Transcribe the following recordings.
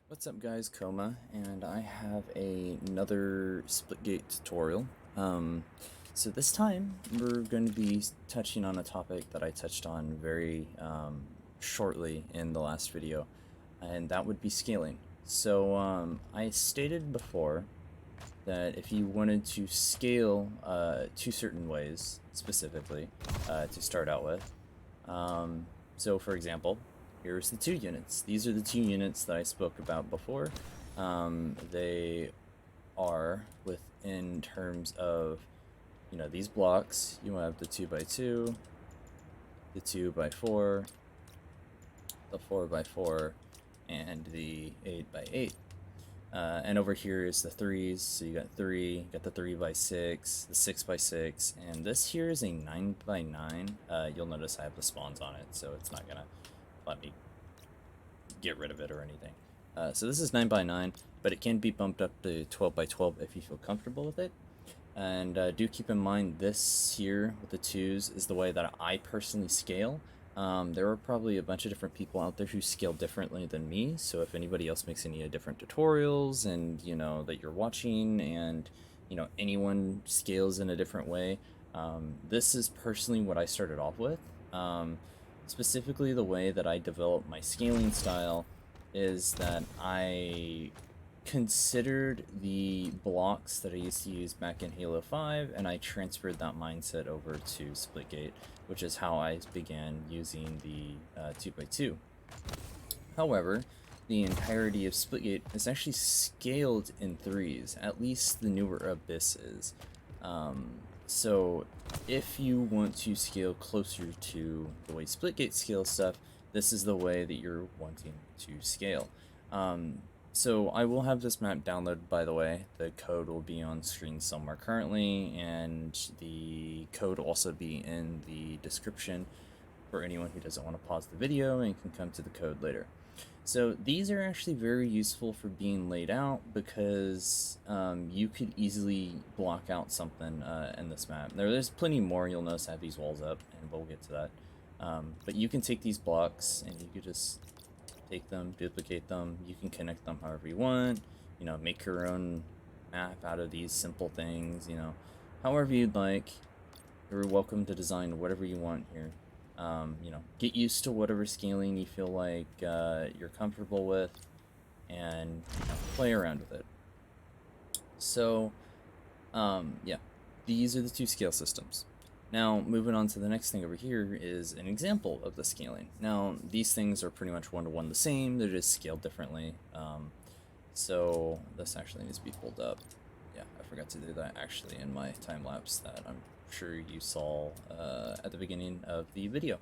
What's up guys, Coma, and I have another Splitgate tutorial. So this time we're going to be touching on a topic that I touched on very shortly in the last video, and that would be scaling. So I stated before that if you wanted to scale two certain ways specifically to start out with, so for example, here's the 2 units. These are the 2 units that I spoke about before. They are within terms of, these blocks. You have the 2x2, the 2x4, the 4x4, and the 8x8. And over here is the 3s, so you got 3, you got the 3x6, the 6x6, and this here is a 9x9. You'll notice I have the spawns on it, so it's not gonna let me get rid of it or anything. So this is 9x9, but it can be bumped up to 12x12 if you feel comfortable with it. And do keep in mind this here with the 2s is the way that I personally scale. There are probably a bunch of different people out there who scale differently than me, so if anybody else makes any different tutorials and that you're watching and anyone scales in a different way, this is personally what I started off with. Specifically the way that I developed my scaling style is that I considered the blocks that I used to use back in Halo 5, and I transferred that mindset over to Splitgate, which is how I began using the 2x2. However, the entirety of Splitgate is actually scaled in 3s, at least the newer Abyss is. So if you want to scale closer to the way Splitgate scales stuff, this is the way that you're wanting to scale. So I will have this map downloaded, by the way. The code will be on screen somewhere currently, and the code will also be in the description for anyone who doesn't want to pause the video and can come to the code later. So these are actually very useful for being laid out because you could easily block out something in this map. There's plenty more. You'll notice I have these walls up, and we'll get to that. But you can take these blocks and you could just take them, duplicate them. You can connect them however you want. Make your own map out of these simple things. However you'd like. You're welcome to design whatever you want here. Get used to whatever scaling you feel like you're comfortable with, and play around with it. So, yeah, these are the 2 scale systems. Now, moving on to the next thing over here is an example of the scaling. Now, these things are pretty much one-to-one the same, they're just scaled differently. So this actually needs to be pulled up. Yeah, I forgot to do that actually in my time-lapse that I'm sure you saw at the beginning of the video.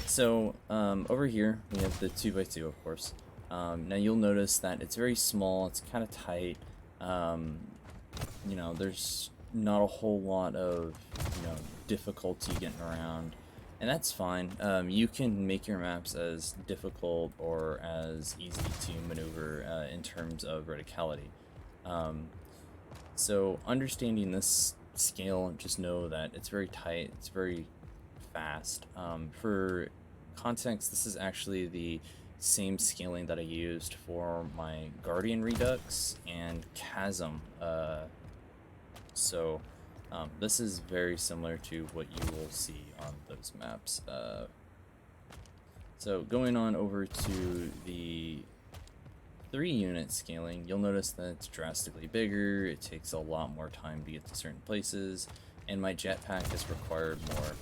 So over here we have the 2x2, of course. Now you'll notice that it's very small, it's kind of tight. There's not a whole lot of difficulty getting around, and that's fine. You can make your maps as difficult or as easy to maneuver in terms of verticality. So understanding this scale, just know that it's very tight, it's very fast. For context, this is actually the same scaling that I used for my Guardian Redux and Chasm. So this is very similar to what you will see on those maps. So going on over to the 3-unit scaling, you'll notice that it's drastically bigger, it takes a lot more time to get to certain places, and my jetpack is required more.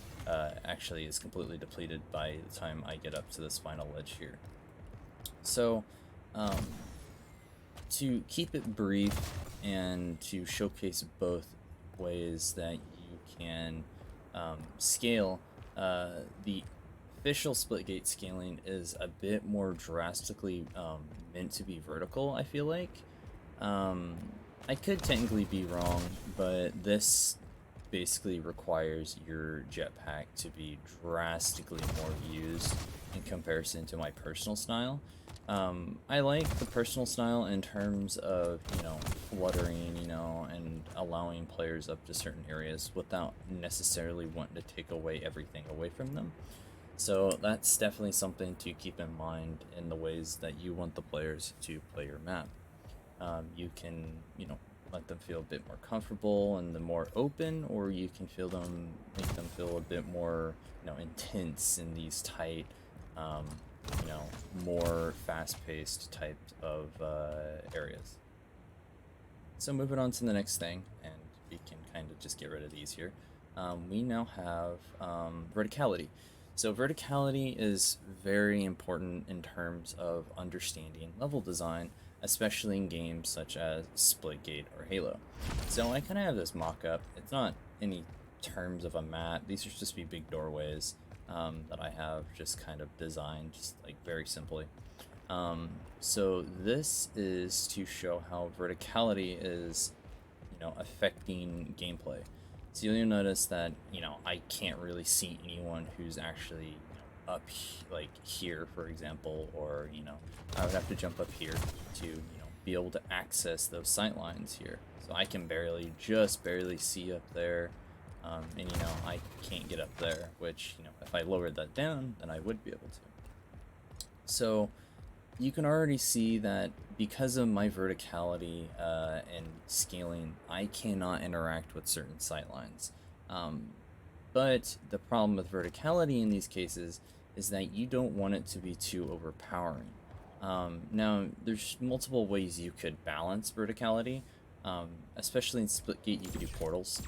Actually is completely depleted by the time I get up to this final ledge here. So to keep it brief and to showcase both ways that you can scale, the official Splitgate scaling is a bit more drastically meant to be vertical, I feel like. I could technically be wrong, but this basically requires your jetpack to be drastically more used in comparison to my personal style. I like the personal style in terms of, fluttering, and allowing players up to certain areas without necessarily wanting to take away everything away from them. So that's definitely something to keep in mind in the ways that you want the players to play your map. You can, let them feel a bit more comfortable and the more open, or you can make them feel a bit more, intense in these tight, um, more fast-paced type of areas. So moving on to the next thing, and we can kind of just get rid of these here. We now have verticality. So verticality is very important in terms of understanding level design, especially in games such as Splitgate or Halo. So I kind of have this mock-up. It's not any terms of a map. These are just be big doorways that I have just kind of designed, just like very simply. So this is to show how verticality is, affecting gameplay. So you'll notice that, I can't really see anyone who's actually, like here, for example, or, I would have to jump up here to, be able to access those sight lines here. So I can just barely see up there. And, I can't get up there, which, if I lowered that down, then I would be able to. So you can already see that because of my verticality and scaling, I cannot interact with certain sightlines. But the problem with verticality in these cases is that you don't want it to be too overpowering. Now, there's multiple ways you could balance verticality. Especially in Splitgate, you could do portals.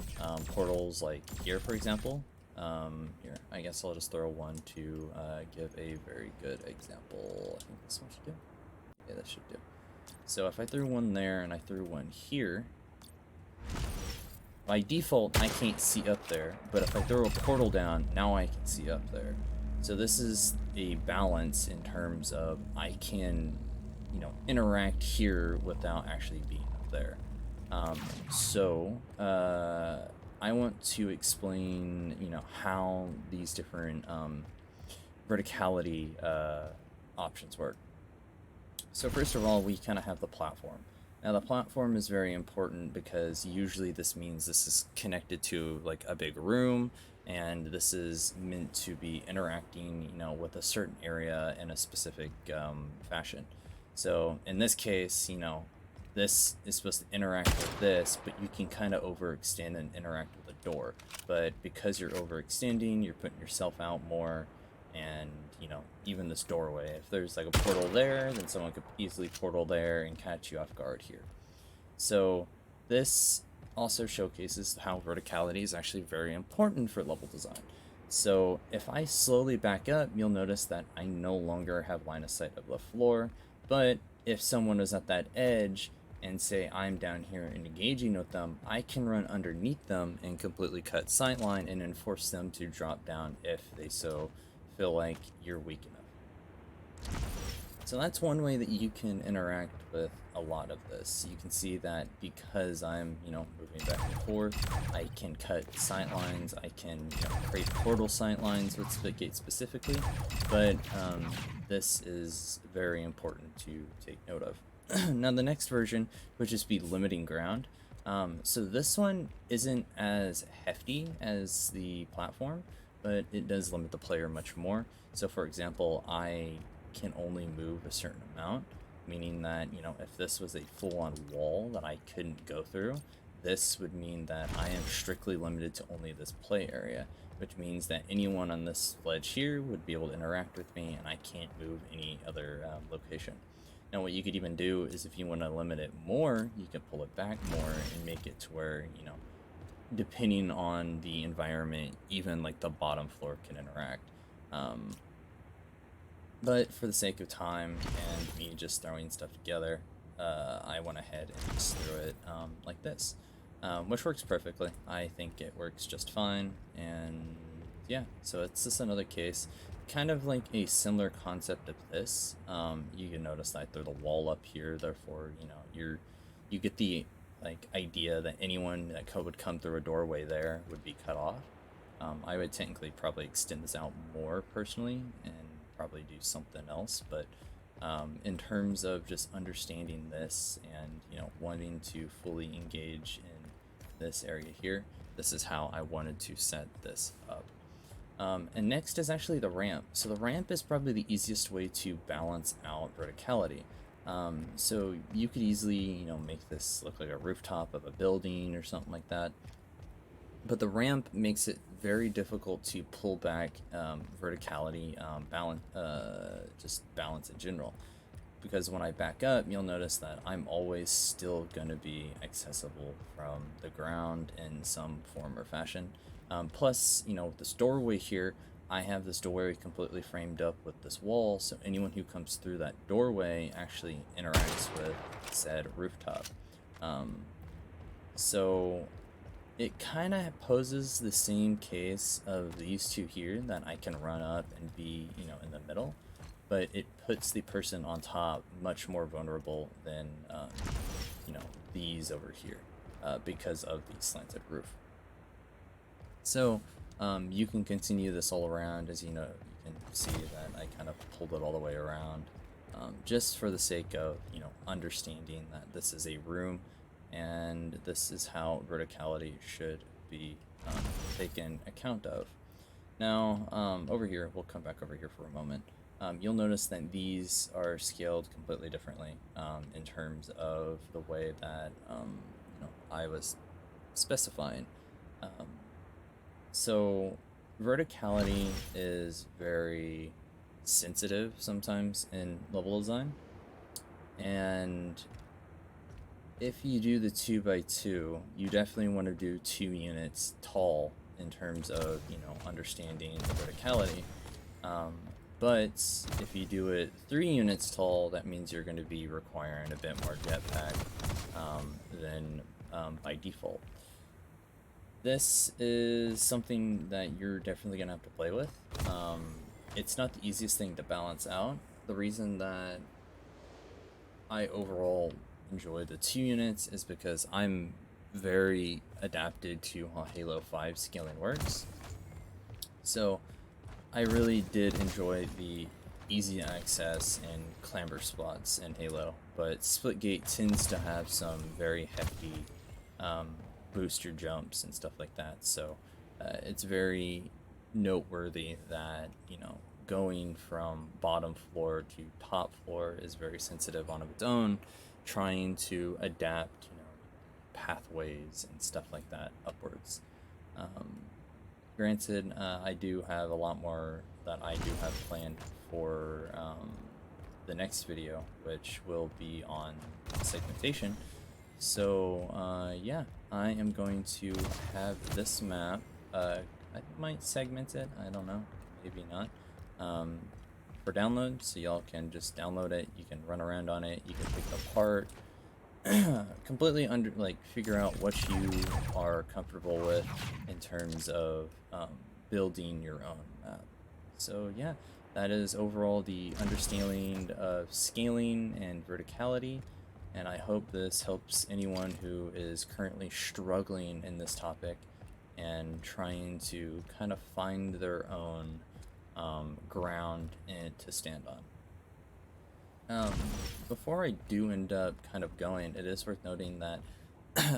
Portals like here, for example. Here, I guess I'll just throw one to give a very good example. I think this one should do. Yeah, that should do. So if I threw one there and I threw one here, by default, I can't see up there, but if I throw a portal down, now I can see up there. So this is a balance in terms of I can, interact here without actually being up there. I want to explain, how these different verticality options work. So first of all, we kind of have the platform. Now the platform is very important because usually this means this is connected to like a big room, and this is meant to be interacting, with a certain area in a specific fashion. So in this case, this is supposed to interact with this, but you can kind of overextend and interact with a door. But because you're overextending, you're putting yourself out more, and even this doorway, if there's like a portal there, then someone could easily portal there and catch you off guard here. So this also showcases how verticality is actually very important for level design. So if I slowly back up, you'll notice that I no longer have line of sight of the floor, but if someone is at that edge and say I'm down here and engaging with them, I can run underneath them and completely cut sightline and then force them to drop down if they so feel like you're weak enough. So that's one way that you can interact with a lot of this. You can see that because I'm, moving back and forth, I can cut sight lines, I can create portal sight lines with Splitgate specifically, but this is very important to take note of. Now the next version would just be limiting ground. So this one isn't as hefty as the platform, but it does limit the player much more. So for example, I can only move a certain amount, meaning that, if this was a full-on wall that I couldn't go through, this would mean that I am strictly limited to only this play area, which means that anyone on this ledge here would be able to interact with me, and I can't move any other location. Now what you could even do is if you want to limit it more, you can pull it back more and make it to where, depending on the environment, even like the bottom floor can interact. But for the sake of time and me just throwing stuff together, I went ahead and just threw it like this, which works perfectly. I think it works just fine, and yeah, so it's just another case, kind of like a similar concept of this. You can notice that I threw the wall up here, therefore, you get the idea that anyone that would come through a doorway there would be cut off. I would technically probably extend this out more personally and probably do something else, but in terms of just understanding this and wanting to fully engage in this area here, this is how I wanted to set this up. And next is actually the ramp. So the ramp is probably the easiest way to balance out verticality. So you could easily, make this look like a rooftop of a building or something like that. But the ramp makes it very difficult to pull back verticality, just balance in general. Because when I back up, you'll notice that I'm always still going to be accessible from the ground in some form or fashion. Plus, with this doorway here, I have this doorway completely framed up with this wall, so anyone who comes through that doorway actually interacts with said rooftop. So it kind of poses the same case of these two here, that I can run up and be, in the middle, but it puts the person on top much more vulnerable than, these over here, because of the slanted roof. So you can continue this all around. As you know, you can see that I kind of pulled it all the way around, just for the sake of, understanding that this is a room and this is how verticality should be taken account of. Now, over here, we'll come back over here for a moment. You'll notice that these are scaled completely differently, in terms of the way that I was specifying. So verticality is very sensitive sometimes in level design, and if you do the 2x2, you definitely want to do 2 units tall in terms of, understanding the verticality. But if you do it 3 units tall, that means you're going to be requiring a bit more jetpack than by default. This is something that you're definitely going to have to play with. It's not the easiest thing to balance out. The reason that I overall enjoy the 2 units is because I'm very adapted to how Halo 5 scaling works. So I really did enjoy the easy access and clamber spots in Halo, but Splitgate tends to have some very hefty booster jumps and stuff like that. So it's very noteworthy that, going from bottom floor to top floor is very sensitive on its own, trying to adapt, pathways and stuff like that upwards. Granted, I do have a lot more that I do have planned for the next video, which will be on segmentation. So yeah, I am going to have this map. I might segment it, I don't know, maybe not, for download, so y'all can just download it. You can run around on it, you can pick it apart, completely figure out what you are comfortable with in terms of building your own map. So yeah, that is overall the understanding of scaling and verticality, and I hope this helps anyone who is currently struggling in this topic and trying to kind of find their own ground to stand on. Before I do end up kind of going, it is worth noting that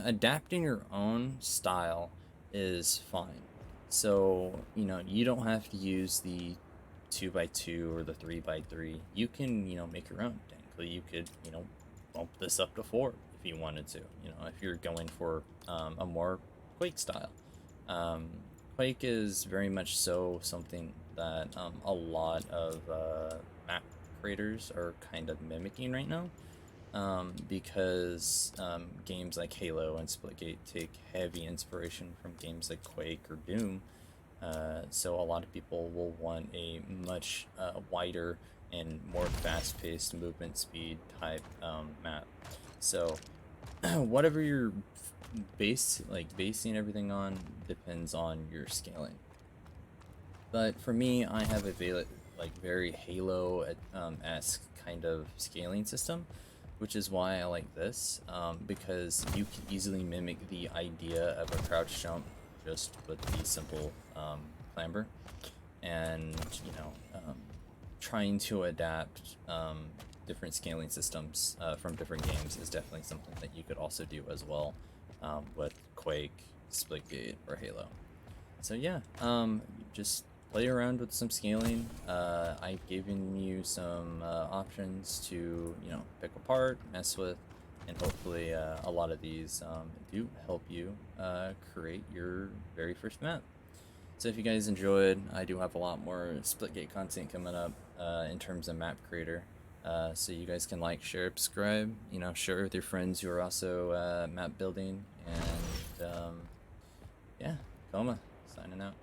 adapting your own style is fine. So, you don't have to use the 2x2 or the 3x3. You can, make your own. Technically, you could, bump this up to 4 if you wanted to, if you're going for a more Quake style. Quake is very much so something that a lot of map creators are kind of mimicking right now, because games like Halo and Splitgate take heavy inspiration from games like Quake or Doom. So a lot of people will want a much wider and more fast-paced movement speed type map. So whatever you're basing everything on depends on your scaling. But for me, I have a very Halo-esque kind of scaling system, which is why I like this, because you can easily mimic the idea of a crouch jump just with the simple clamber, and trying to adapt different scaling systems from different games is definitely something that you could also do as well, with Quake, Splitgate, or Halo. So yeah, just play around with some scaling. I've given you some options to, you know, pick apart, mess with, and hopefully a lot of these do help you create your very first map. So if you guys enjoyed, I do have a lot more Splitgate content coming up in terms of Map Creator. So you guys can like, share, subscribe, you know, share with your friends who are also map building. And yeah, Coma, signing out.